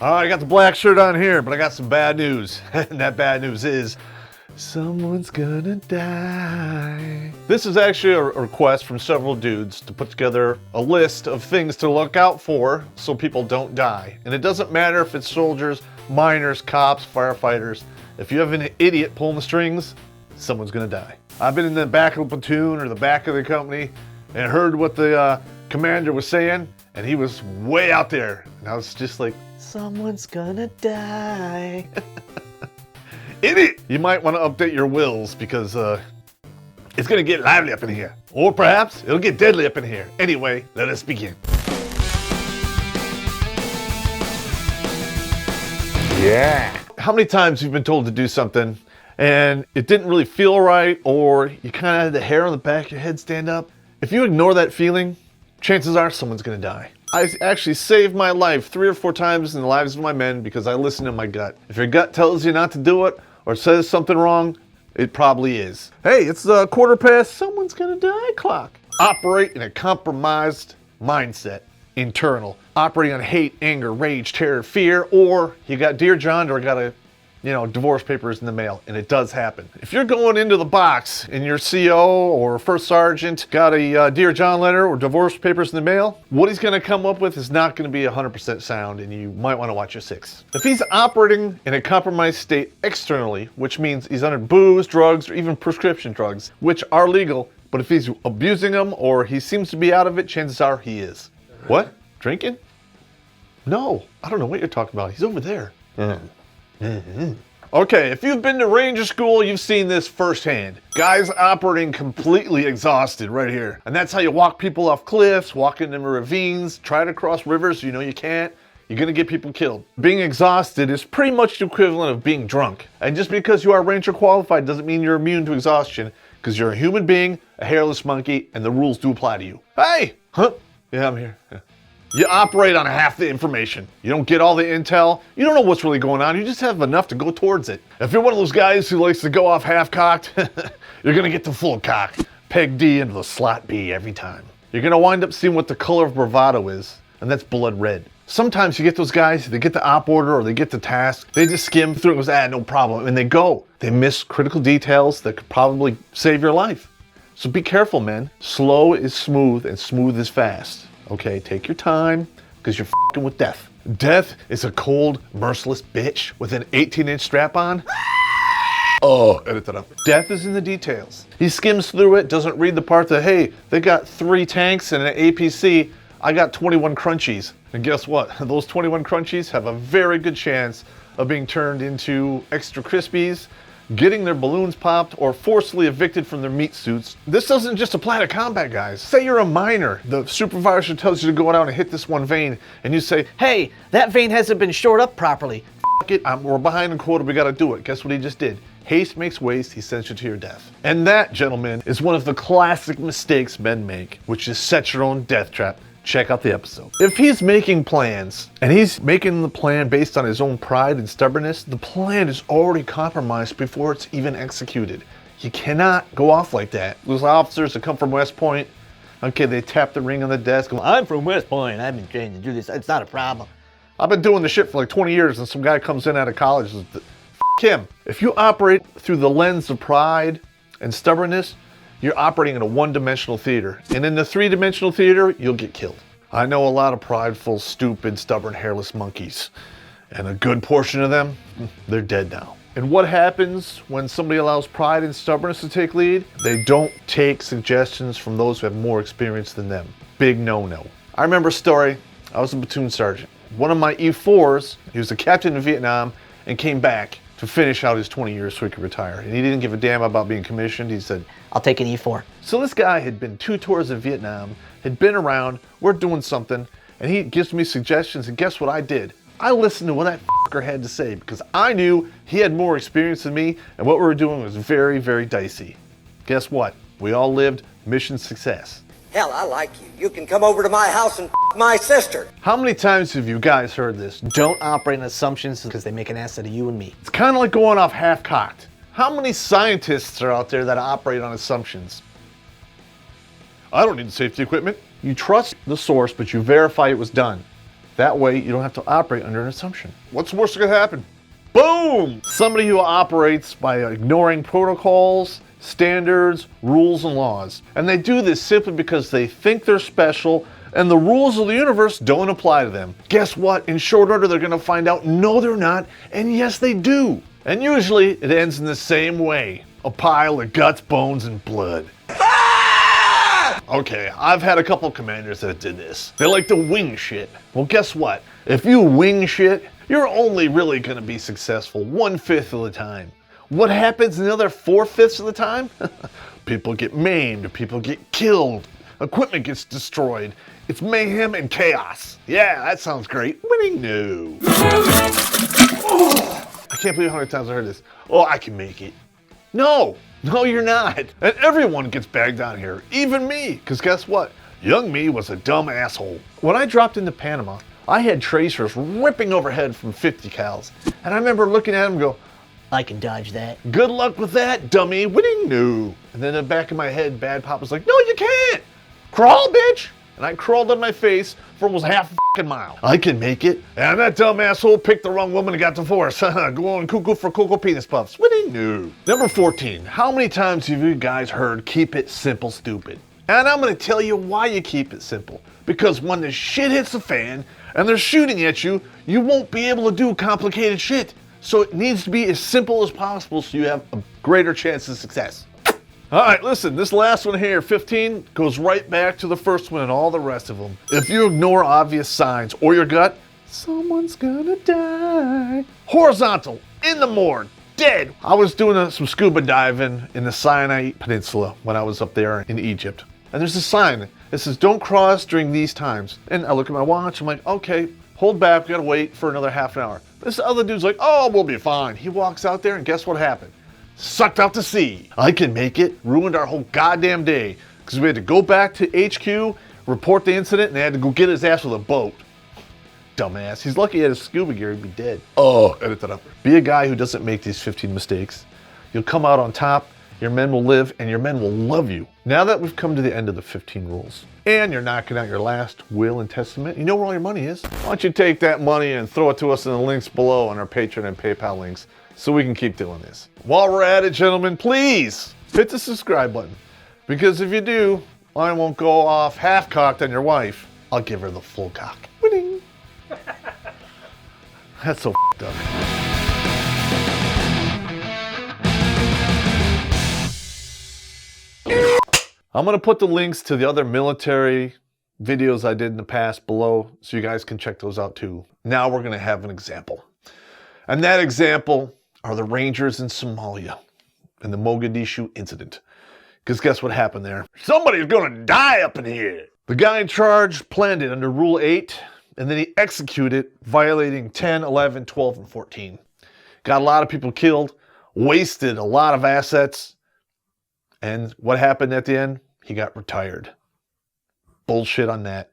All right, I got the black shirt on here, but I got some bad news. And that bad news is someone's gonna die. This is actually a request from several dudes to put together a list of things to look out for so people don't die. And it doesn't matter if it's soldiers, miners, cops, firefighters. If you have an idiot pulling the strings, someone's gonna die. I've been in the back of the platoon or the back of the company and heard what the commander was saying, and he was way out there. And I was just like, someone's gonna die. Idiot! You might want to update your wills because it's gonna get lively up in here. Or perhaps it'll get deadly up in here. Anyway, let us begin. Yeah. How many times you've been told to do something and it didn't really feel right, or you kind of had the hair on the back of your head stand up? If you ignore that feeling, chances are someone's gonna die. I actually saved my life 3 or 4 times in the lives of my men because I listened to my gut. If your gut tells you not to do it or says something wrong, it probably is. Hey, it's the 1/4 someone's gonna die clock. Operate in a compromised mindset, internal. Operating on hate, anger, rage, terror, fear, or you got Dear John or got a divorce papers in the mail, and it does happen. If you're going into the box and your CO or first sergeant got a Dear John letter or divorce papers in the mail, what he's gonna come up with is not gonna be 100% sound, and you might wanna watch your 6. If he's operating in a compromised state externally, which means he's under booze, drugs, or even prescription drugs, which are legal, but if he's abusing them or he seems to be out of it, chances are he is. What? Drinking? No, I don't know what you're talking about. He's over there. Okay, if you've been to Ranger School, you've seen this firsthand. Guys operating completely exhausted right here. And that's how you walk people off cliffs, walk into ravines, try to cross rivers you know you can't. You're gonna get people killed. Being exhausted is pretty much the equivalent of being drunk. And just because you are Ranger qualified doesn't mean you're immune to exhaustion, because you're a human being, a hairless monkey, and the rules do apply to you. Hey! Huh? Yeah, I'm here. Yeah. You operate on half the information. You don't get all the intel. You don't know what's really going on. You just have enough to go towards it. If you're one of those guys who likes to go off half-cocked, you're gonna get the full cock. Peg D into the slot B every time. You're gonna wind up seeing what the color of bravado is, and that's blood red. Sometimes you get those guys, they get the op order or they get the task, they just skim through it and goes, no problem, and they go. They miss critical details that could probably save your life. So be careful, men. Slow is smooth and smooth is fast. Okay, take your time, because you're f***ing with death. Death is a cold, merciless bitch with an 18-inch strap on. Oh, edit that up. Death is in the details. He skims through it, doesn't read the part that, hey, they got 3 tanks and an APC, I got 21 crunchies. And guess what? Those 21 crunchies have a very good chance of being turned into extra crispies, getting their balloons popped, or forcibly evicted from their meat suits. This doesn't just apply to combat guys. Say you're a miner. The supervisor tells you to go out and hit this one vein, and you say, hey, that vein hasn't been shored up properly. F it, we're behind in quota, we gotta do it. Guess what he just did? Haste makes waste, he sends you to your death. And that, gentlemen, is one of the classic mistakes men make, which is set your own death trap. Check out the episode. If he's making plans, and he's making the plan based on his own pride and stubbornness, the plan is already compromised before it's even executed. You cannot go off like that. Those officers that come from West Point, okay, they tap the ring on the desk. I'm from West Point, I've been trained to do this, it's not a problem. I've been doing this shit for like 20 years, and some guy comes in out of college and says, F him. If you operate through the lens of pride and stubbornness, you're operating in a one-dimensional theater. And in the 3-dimensional theater, you'll get killed. I know a lot of prideful, stupid, stubborn, hairless monkeys. And a good portion of them, they're dead now. And what happens when somebody allows pride and stubbornness to take lead? They don't take suggestions from those who have more experience than them. Big no-no. I remember a story. I was a platoon sergeant. One of my E4s, he was a captain in Vietnam and came back to finish out his 20 years so he could retire. And he didn't give a damn about being commissioned. He said, I'll take an E4. So this guy had been 2 tours of Vietnam, had been around, we're doing something, and he gives me suggestions, and guess what I did? I listened to what that fucker had to say because I knew he had more experience than me, and what we were doing was very, very dicey. Guess what? We all lived mission success. Hell, I like you. You can come over to my house and my sister. How many times have you guys heard this? Don't operate on assumptions because they make an ass out of you and me. It's kind of like going off half-cocked. How many scientists are out there that operate on assumptions? I don't need the safety equipment. You trust the source, but you verify it was done. That way you don't have to operate under an assumption. What's the worst that could happen? Boom! Somebody who operates by ignoring protocols, standards, rules, and laws. And they do this simply because they think they're special and the rules of the universe don't apply to them. Guess what? In short order, they're gonna find out, no, they're not, and yes, they do. And usually it ends in the same way. A pile of guts, bones, and blood. Okay, I've had a couple commanders that did this. They like to wing shit. Well, guess what? If you wing shit, you're only really gonna be successful 1/5 of the time. What happens the other 4/5 of the time? People get maimed, people get killed, equipment gets destroyed. It's mayhem and chaos. Yeah, that sounds great. Winning? No. I can't believe how many times I heard this. Oh, I can make it. No, you're not. And everyone gets bagged down here, even me, because guess what? Young me was a dumb asshole. When I dropped into Panama, I had tracers ripping overhead from 50 cals. And I remember looking at them and go, I can dodge that. good luck with that, dummy. Winning? No. And then in the back of my head, Bad Pop was like, no, you can't. Crawl, bitch. And I crawled on my face for almost half a fucking mile. I can make it. And that dumb asshole picked the wrong woman and got divorced. Going cuckoo for Cocoa Penis Puffs. Winning? No. Number 14. How many times have you guys heard keep it simple, stupid? And I'm going to tell you why you keep it simple. Because when the shit hits the fan and they're shooting at you, you won't be able to do complicated shit. So it needs to be as simple as possible so you have a greater chance of success. All right, listen, this last one here, 15, goes right back to the first one and all the rest of them. If you ignore obvious signs or your gut, someone's gonna die. Horizontal, in the morgue, dead. I was doing some scuba diving in the Sinai Peninsula when I was up there in Egypt. And there's a sign that says, don't cross during these times. And I look at my watch, I'm like, okay, hold back, we gotta wait for another half an hour. This other dude's like, oh, we'll be fine. He walks out there and guess what happened? Sucked out to sea. I can make it. Ruined our whole goddamn day because we had to go back to HQ, report the incident, and they had to go get his ass with a boat. Dumbass. He's lucky he had his scuba gear, he'd be dead. Oh, edit that up. Be a guy who doesn't make these 15 mistakes. You'll come out on top, your men will live, and your men will love you. Now that we've come to the end of the 15 rules, and you're knocking out your last will and testament, you know where all your money is. Why don't you take that money and throw it to us in the links below on our Patreon and PayPal links so we can keep doing this. While we're at it, gentlemen, please hit the subscribe button. Because if you do, I won't go off half-cocked on your wife. I'll give her the full cock. Winning. That's so f***ed up. I'm gonna put the links to the other military videos I did in the past below so you guys can check those out too. Now we're gonna have an example. And that example are the Rangers in Somalia and the Mogadishu incident. Because guess what happened there? Somebody's gonna die up in here. The guy in charge planned it under Rule 8, and then he executed violating 10, 11, 12, and 14. Got a lot of people killed, wasted a lot of assets, and what happened at the end? He got retired. Bullshit on that.